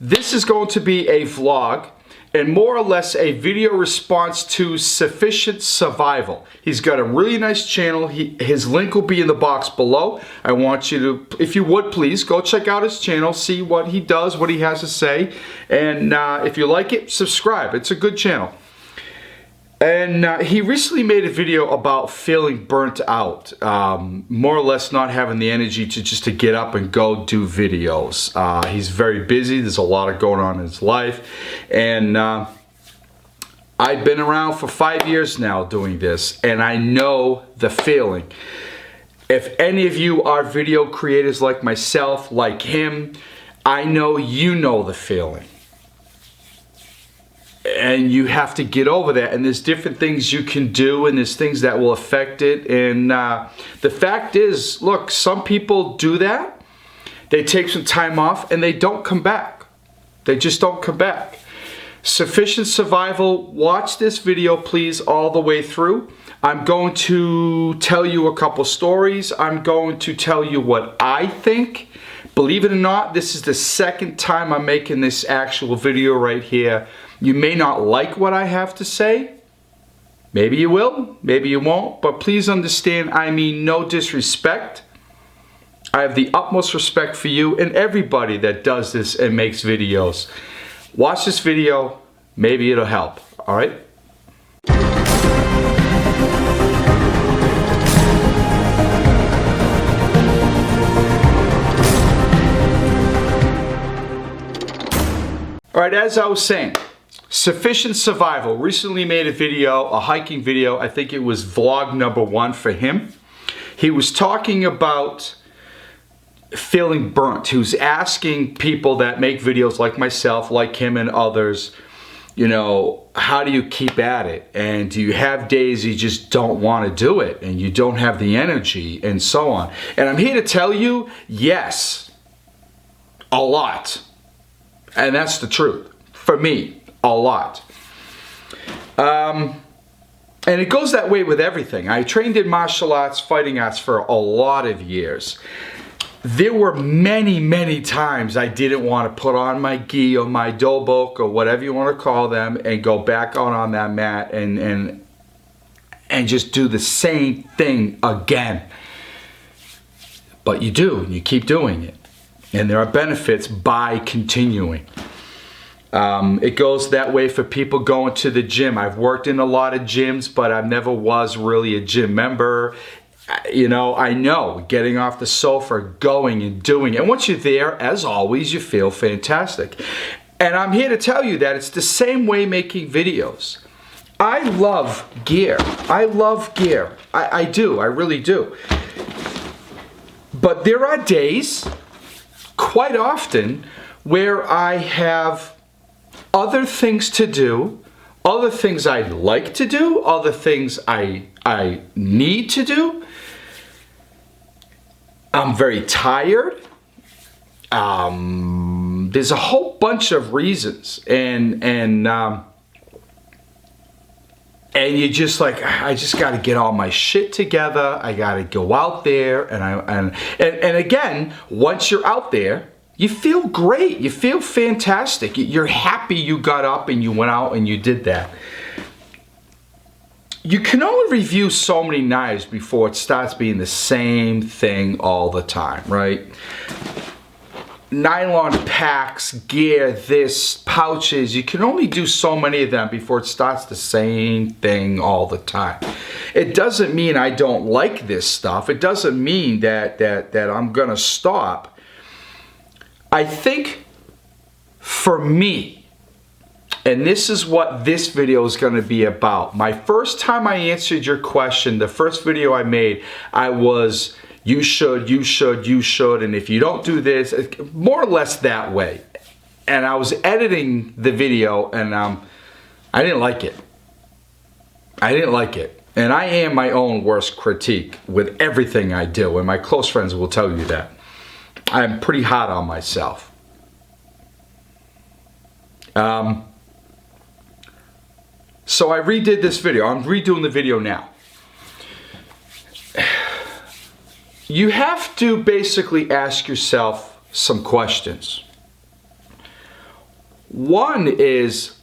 This is going to be a vlog and more or less a video response to Sufficient Survival. He's got a really nice channel. His link will be in the box below. I want you to, if you would please, go check out his channel, see what he does, what he has to say, and if you like it, subscribe. It's a good channel. And he recently made a video about feeling burnt out, more or less not having the energy to get up and go do videos. He's very busy. There's a lot going on in his life. And I've been around for 5 years now doing this, and I know the feeling. If any of you are video creators like myself, like him, I know you know the feeling. And you have to get over that, and there's different things you can do, and there's things that will affect it. And the fact is, look, some people do that. They take some time off and they don't come back. They just don't come back. Sufficient Survival, watch this video please all the way through. I'm going to tell you a couple stories. I'm going to tell you what I think. Believe it or not, this is the second time I'm making this actual video right here. You may not like what I have to say. Maybe you will, maybe you won't, but please understand, I mean no disrespect. I have the utmost respect for you and everybody that does this and makes videos. Watch this video, maybe it'll help, all right? All right, as I was saying, Sufficient Survival recently made a video, a hiking video. I think it was vlog number 1 for him. He was talking about feeling burnt. He was asking people that make videos like myself, like him and others, you know, how do you keep at it? And do you have days you just don't want to do it and you don't have the energy and so on? And I'm here to tell you, yes, a lot. And that's the truth. For me. A lot. And it goes that way with everything. I trained in martial arts, fighting arts for a lot of years. There were many times I didn't want to put on my gi or my dobok or whatever you want to call them and go back out on that mat and just do the same thing again. But you do, and you keep doing it. And there are benefits by continuing. It goes that way for people going to the gym. I've worked in a lot of gyms, but I never was really a gym member. You know, I know getting off the sofa, going and doing it. And once you're there, as always, you feel fantastic. And I'm here to tell you that it's the same way making videos. I love gear. I love gear. I do. I really do. But there are days, quite often, where I have other things to do, other things I'd like to do, other things I need to do. I'm very tired. There's a whole bunch of reasons, and you just like, I just got to get all my shit together. I got to go out there, and again, once you're out there, you feel great. You feel fantastic. You're happy you got up and you went out and you did that. You can only review so many knives before it starts being the same thing all the time, right? Nylon packs, gear, this, pouches, you can only do so many of them before it starts the same thing all the time. It doesn't mean I don't like this stuff. It doesn't mean that I'm gonna stop. I think for me, and this is what this video is going to be about. My first time I answered your question, the first video I made, I was, you should, and if you don't do this, more or less that way. And I was editing the video, and I didn't like it. I didn't like it. And I am my own worst critique with everything I do, and my close friends will tell you that. I'm pretty hard on myself. So I redid this video. I'm redoing the video now. You have to basically ask yourself some questions. One is,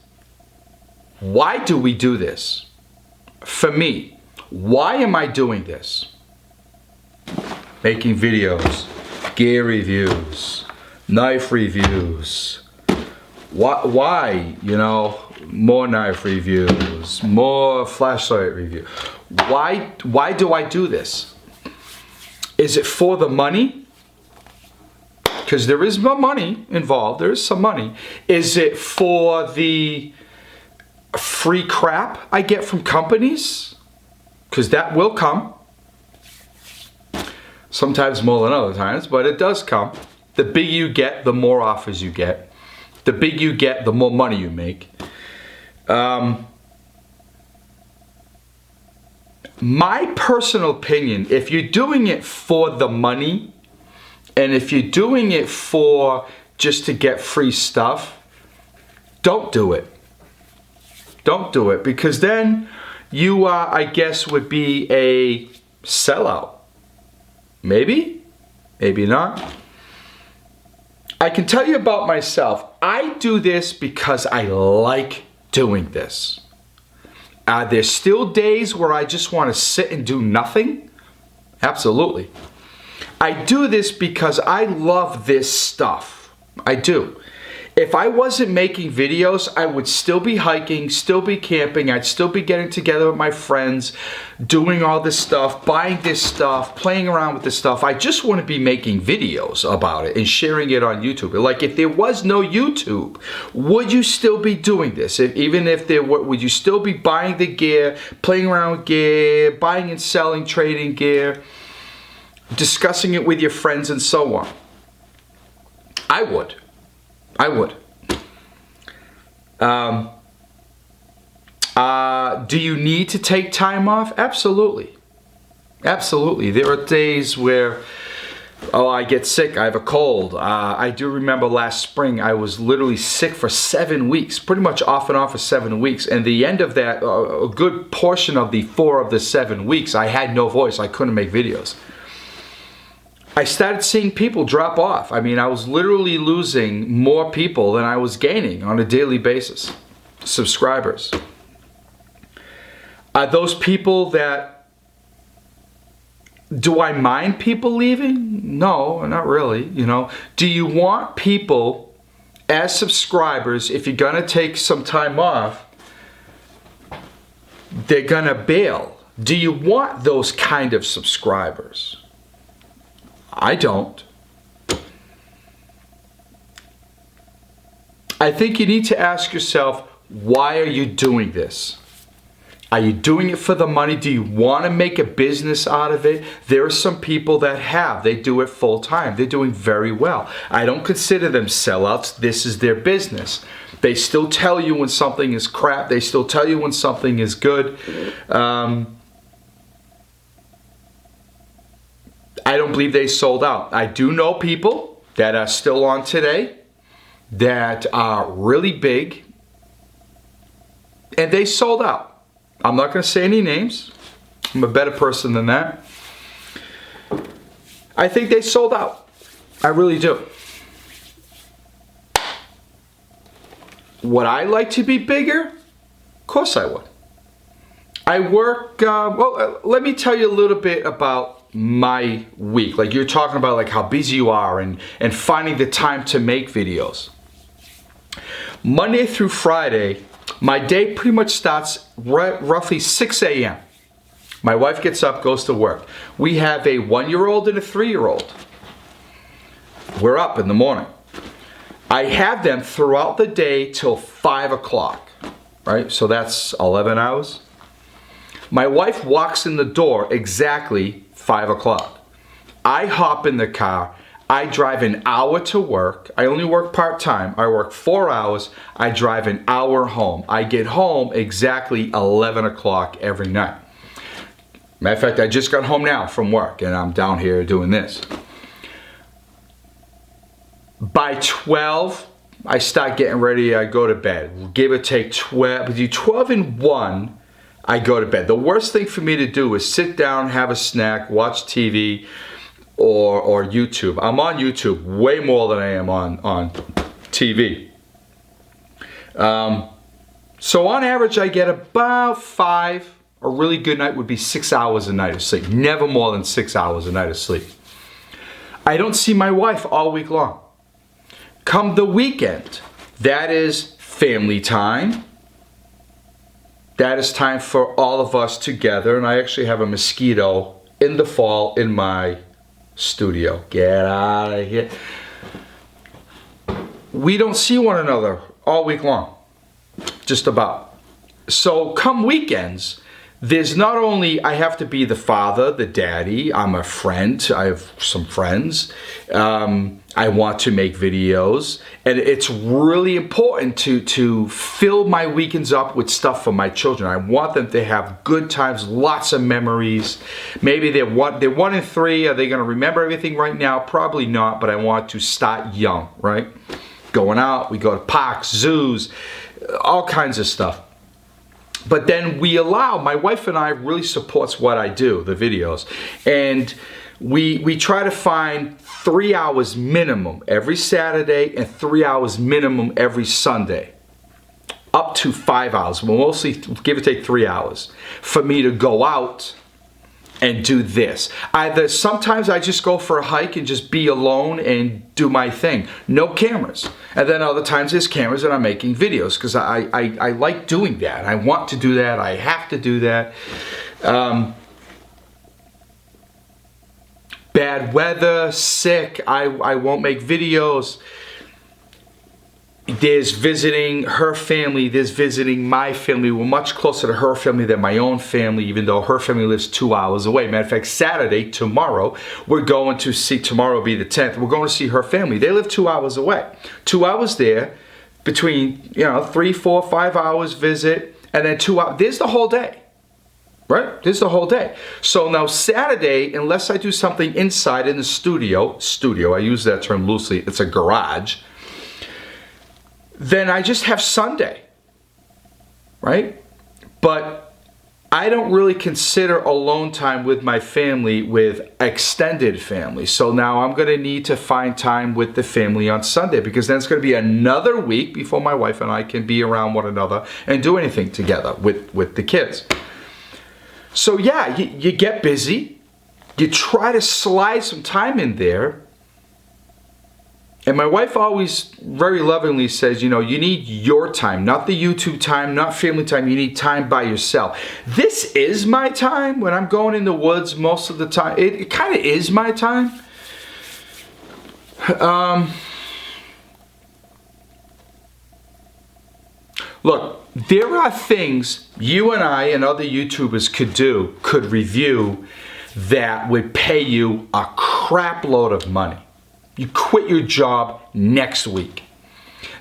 why do we do this? For me, why am I doing this? Making videos, gear reviews, knife reviews. Why? You know, more knife reviews, more flashlight review. Why do I do this? Is it for the money? Because there is more money involved. There is some money. Is it for the free crap I get from companies? Because that will come. Sometimes more than other times, but it does come. The bigger you get, the more offers you get. The bigger you get, the more money you make. My personal opinion, if you're doing it for the money, and if you're doing it for just to get free stuff, don't do it. Don't do it, because then you, I guess, would be a sellout. Maybe, maybe not. I can tell you about myself. I do this because I like doing this. There's still days where I just want to sit and do nothing. Absolutely. I do this because I love this stuff. I do. If I wasn't making videos, I would still be hiking, still be camping, I'd still be getting together with my friends, doing all this stuff, buying this stuff, playing around with this stuff. I just want to be making videos about it and sharing it on YouTube. Like, if there was no YouTube, would you still be doing this? Even if there were, would you still be buying the gear, playing around with gear, buying and selling, trading gear, discussing it with your friends and so on? I would. I would. Do you need to take time off? Absolutely. Absolutely. There are days where, I get sick, I have a cold. I do remember last spring, I was literally sick for 7 weeks, pretty much off and on for 7 weeks. And the end of that, a good portion of the 4 of the 7 weeks, I had no voice. I couldn't make videos. I started seeing people drop off. I mean, I was literally losing more people than I was gaining on a daily basis. Subscribers. Are those people that... Do I mind people leaving? No, not really, you know. Do you want people as subscribers, if you're gonna take some time off, they're gonna bail? Do you want those kind of subscribers? I don't. I think you need to ask yourself, why are you doing this? Are you doing it for the money? Do you want to make a business out of it? There are some people that have. They do it full time. They're doing very well. I don't consider them sellouts. This is their business. They still tell you when something is crap. They still tell you when something is good. I don't believe they sold out. I do know people that are still on today that are really big, and they sold out. I'm not going to say any names. I'm a better person than that. I think they sold out. I really do. Would I like to be bigger? Of course I would. I work, let me tell you a little bit about my week. Like, you're talking about like how busy you are and finding the time to make videos. Monday through Friday, my day pretty much starts roughly 6 a.m. My wife gets up, goes to work. We have a 1-year-old and a 3-year-old. We're up in the morning. I have them throughout the day till 5 o'clock, right? So that's 11 hours. My wife walks in the door exactly 5 o'clock. I hop in the car. I drive an hour to work. I only work part-time. I work 4 hours. I drive an hour home. I get home exactly 11 o'clock every night. Matter of fact, I just got home now from work and I'm down here doing this. By 12, I start getting ready. I go to bed. Give or take 12. Between 12 and 1, I go to bed. The worst thing for me to do is sit down, have a snack, watch TV or YouTube. I'm on YouTube way more than I am on TV. So on average, I get about 5. A really good night would be 6 hours a night of sleep. Never more than 6 hours a night of sleep. I don't see my wife all week long. Come the weekend, that is family time. That is time for all of us together. And I actually have a mosquito in the fall in my studio. Get out of here. We don't see one another all week long. Just about. So come weekends, there's not only I have to be the father, the daddy, I'm a friend, I have some friends, I want to make videos, and it's really important to fill my weekends up with stuff for my children. I want them to have good times, lots of memories. Maybe they're 1 and 3, are they going to remember everything right now? Probably not, but I want to start young, right? Going out, we go to parks, zoos, all kinds of stuff. But then we allow, my wife and I really supports what I do, the videos. And we try to find 3 hours minimum every Saturday and 3 hours minimum every Sunday. Up to 5 hours, but mostly give or take 3 hours for me to go out and do this. Either sometimes I just go for a hike and just be alone and do my thing. No cameras. And then other times there's cameras and I'm making videos because I like doing that. I want to do that. I have to do that. Bad weather, sick, I won't make videos. There's visiting her family, there's visiting my family. We're much closer to her family than my own family, even though her family lives 2 hours away. Matter of fact, Saturday, tomorrow, we're going to see, tomorrow will be the 10th, we're going to see her family. They live 2 hours away. 2 hours there, between, 3, 4, 5 hours visit, and then 2 hours, there's the whole day. Right? This is the whole day. So now Saturday, unless I do something inside in the studio, I use that term loosely, it's a garage, then I just have Sunday, right? But I don't really consider alone time with my family with extended family. So now I'm going to need to find time with the family on Sunday because then it's going to be another week before my wife and I can be around one another and do anything together with the kids. So yeah, you get busy, you try to slide some time in there, and my wife always very lovingly says, you need your time, not the YouTube time, not family time, you need time by yourself. This is my time when I'm going in the woods most of the time. It kind of is my time. Look, there are things you and I and other YouTubers could review that would pay you a crap load of money. You quit your job next week.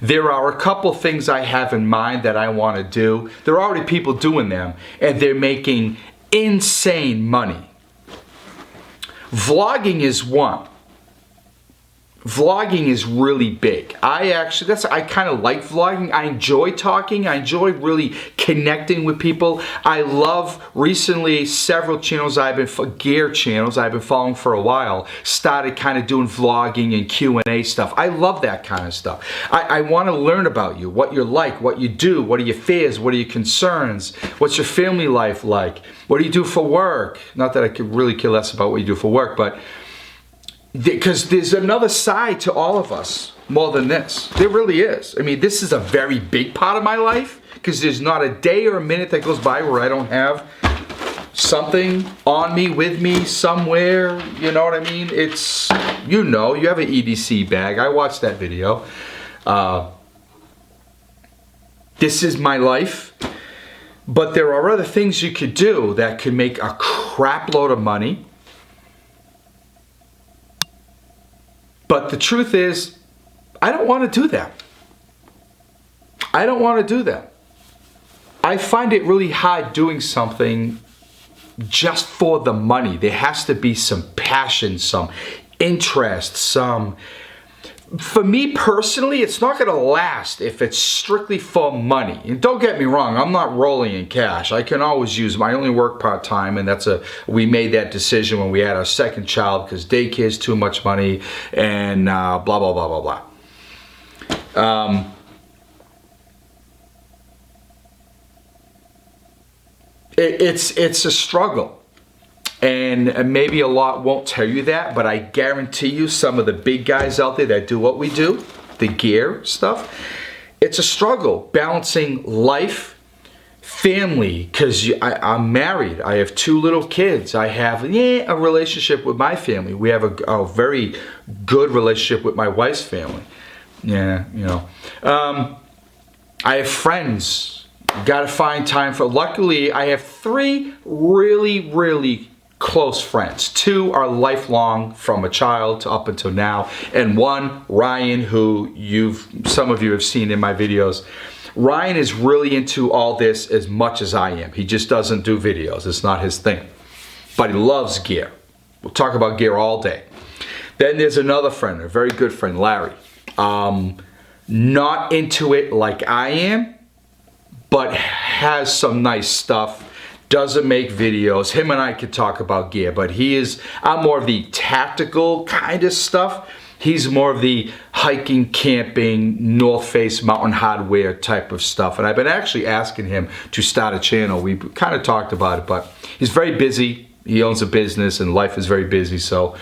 There are a couple things I have in mind that I want to do. There are already people doing them, and they're making insane money. Vlogging is one. Vlogging is really big. I kind of like vlogging. I enjoy talking. I enjoy really connecting with people. I love recently several channels gear channels I've been following for a while started kind of doing vlogging and Q&A stuff. I love that kind of stuff. I want to learn about you, what you're like, what you do, what are your fears, what are your concerns, what's your family life like, what do you do for work? Not that I could really care less about what you do for work, but because there's another side to all of us more than this. There really is. I mean, this is a very big part of my life because there's not a day or a minute that goes by where I don't have something on me, with me, somewhere. You know what I mean? It's, you have an EDC bag. I watched that video. This is my life. But there are other things you could do that could make a crap load of money. But the truth is, I don't want to do that. I don't want to do that. I find it really hard doing something just for the money. There has to be some passion, some interest, For me personally, it's not going to last if it's strictly for money. And don't get me wrong, I'm not rolling in cash. I can always use I only work part-time, and we made that decision when we had our second child because daycare is too much money and blah, blah, blah, blah, blah. it's a struggle. And maybe a lot won't tell you that, but I guarantee you some of the big guys out there that do what we do, the gear stuff, it's a struggle balancing life, family, because I'm married. I have 2 little kids. I have a relationship with my family. We have a very good relationship with my wife's family. Yeah, you know. I have friends. Got to find time for. Luckily, I have 3 really, really close friends. 2 are lifelong from a child to up until now, and 1, Ryan, who some of you have seen in my videos. Ryan is really into all this as much as I am. He just doesn't do videos. It's not his thing. But he loves gear. We'll talk about gear all day. Then there's another friend, a very good friend, Larry. Not into it like I am, but has some nice stuff. Doesn't make videos. Him and I could talk about gear, but I'm more of the tactical kind of stuff. He's more of the hiking, camping, North Face, mountain hardware type of stuff. And I've been actually asking him to start a channel. We kind of talked about it, but he's very busy. He owns a business and life is very busy, so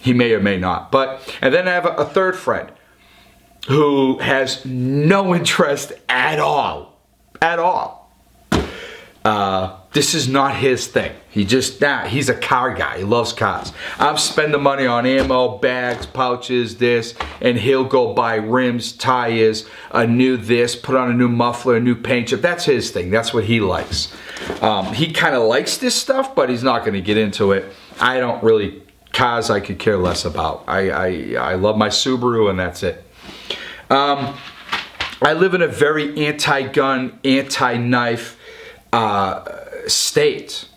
he may or may not. And then I have a third friend who has no interest at all. At all. This is not his thing. He's a car guy. He loves cars. I'm spending money on ammo, bags, pouches, this, and he'll go buy rims, tires, a new this, put on a new muffler, a new paint job. That's his thing. That's what he likes. He kind of likes this stuff, but he's not going to get into it. I don't really, cars I could care less about. I love my Subaru and that's it. I live in a very anti-gun, anti-knife state.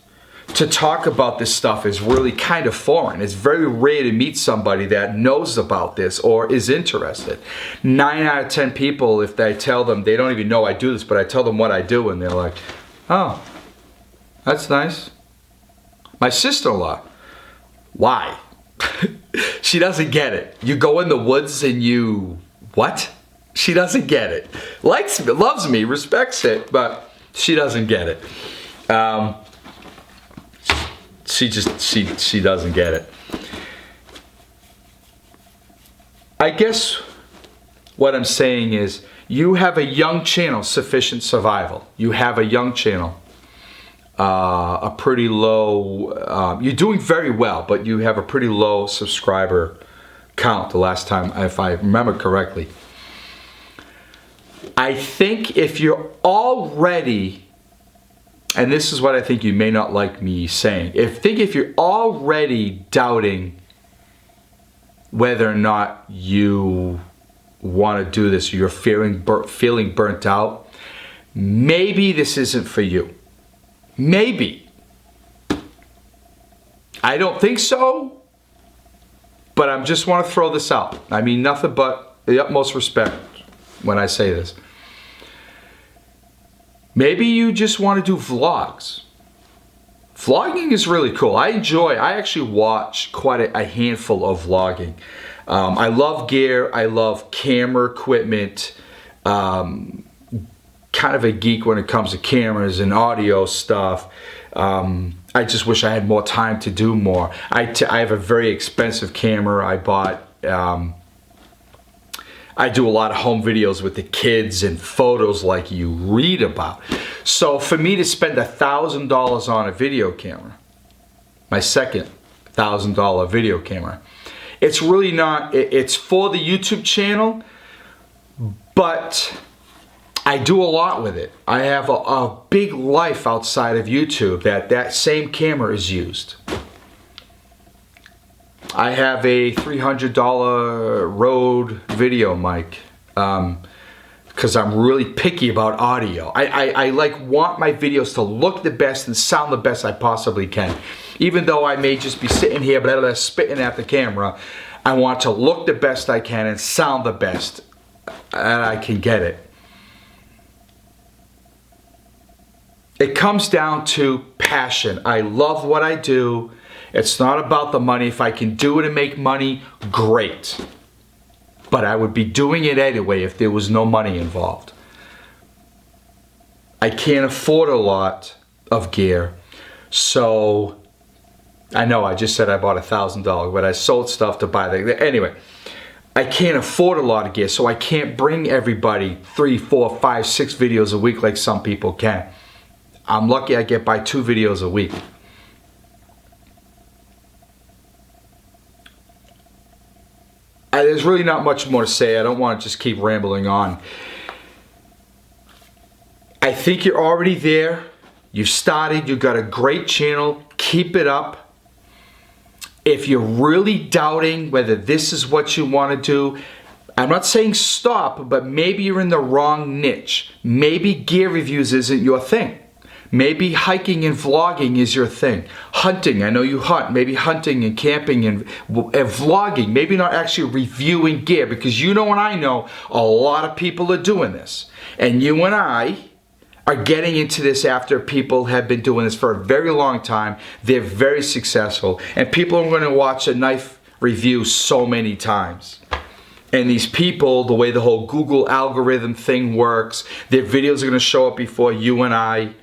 To talk about this stuff is really kind of foreign. It's very rare to meet somebody that knows about this or is interested. 9 out of 10 people, if I tell them, they don't even know I do this, but I tell them what I do and they're like, oh, that's nice. My sister-in-law, why? She doesn't get it. You go in the woods and what? She doesn't get it. Likes me, loves me, respects it, but she doesn't get it. She doesn't get it. I guess what I'm saying is you have a young channel, Sufficient Survival. You have a young channel. A pretty low, you're doing very well, but you have a pretty low subscriber count the last time, if I remember correctly. I think if you're already, and this is what I think you may not like me saying, if you're already doubting whether or not you want to do this, you're feeling burnt out, maybe this isn't for you. Maybe. I don't think so, but I just want to throw this out. I mean nothing but the utmost respect when I say this. Maybe you just want to do vlogs. Vlogging is really cool. I actually watch quite a handful of vlogging. I love gear. I love camera equipment. Kind of a geek when it comes to cameras and audio stuff. I just wish I had more time to do more. I have a very expensive camera I bought. I do a lot of home videos with the kids and photos like you read about. So for me to spend $1,000 on a video camera, my second $1,000 video camera, it's really not, it's for the YouTube channel, but I do a lot with it. I have a big life outside of YouTube that same camera is used. I have a $300 Rode video mic because I'm really picky about audio. I want my videos to look the best and sound the best I possibly can. Even though I may just be sitting here blah, blah, blah, spitting at the camera, I want to look the best I can and sound the best and I can get it. It comes down to passion. I love what I do. It's not about the money. If I can do it and make money, great. But I would be doing it anyway if there was no money involved. I can't afford a lot of gear. So I know I just said I bought $1,000, but I sold stuff to buy the, anyway. I can't afford a lot of gear, so I can't bring everybody 3, 4, 5, 6 videos a week like some people can. I'm lucky I get by 2 videos a week. There's really not much more to say. I don't want to just keep rambling on. I think you're already there. You've started. You've got a great channel. Keep it up. If you're really doubting whether this is what you want to do, I'm not saying stop, but maybe you're in the wrong niche. Maybe gear reviews isn't your thing. Maybe hiking and vlogging is your thing. Hunting, I know you hunt. Maybe hunting and camping and vlogging. Maybe not actually reviewing gear, because you know and I know a lot of people are doing this. And you and I are getting into this after people have been doing this for a very long time. They're very successful. And people are going to watch a knife review so many times. And these people, the way the whole Google algorithm thing works, their videos are going to show up before you and I.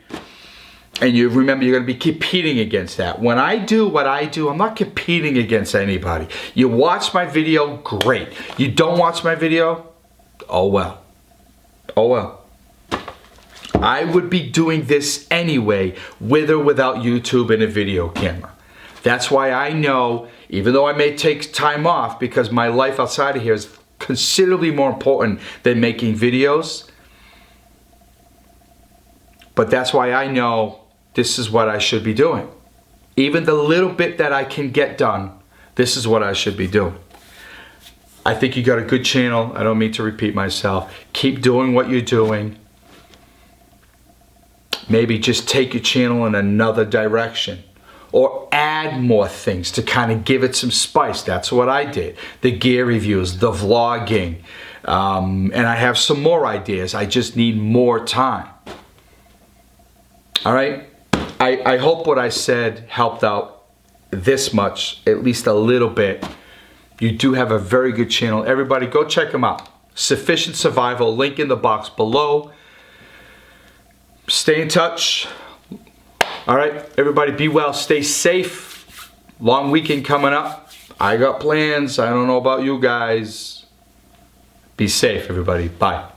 And you remember, you're going to be competing against that. When I do what I do, I'm not competing against anybody. You watch my video, great. You don't watch my video, oh well. Oh well. I would be doing this anyway, with or without YouTube and a video camera. That's why I know, even though I may take time off because my life outside of here is considerably more important than making videos, but that's why I know this is what I should be doing. Even the little bit that I can get done, this is what I should be doing. I think you got a good channel. I don't mean to repeat myself. Keep doing what you're doing. Maybe just take your channel in another direction, or add more things to kind of give it some spice. That's what I did. The gear reviews, the vlogging, and I have some more ideas. I just need more time. All right? I hope what I said helped out this much, at least a little bit. You do have a very good channel. Everybody go check them out. Sufficient Survival, link in the box below. Stay in touch. All right, everybody be well, stay safe. Long weekend coming up. I got plans. I don't know about you guys. Be safe, everybody. Bye.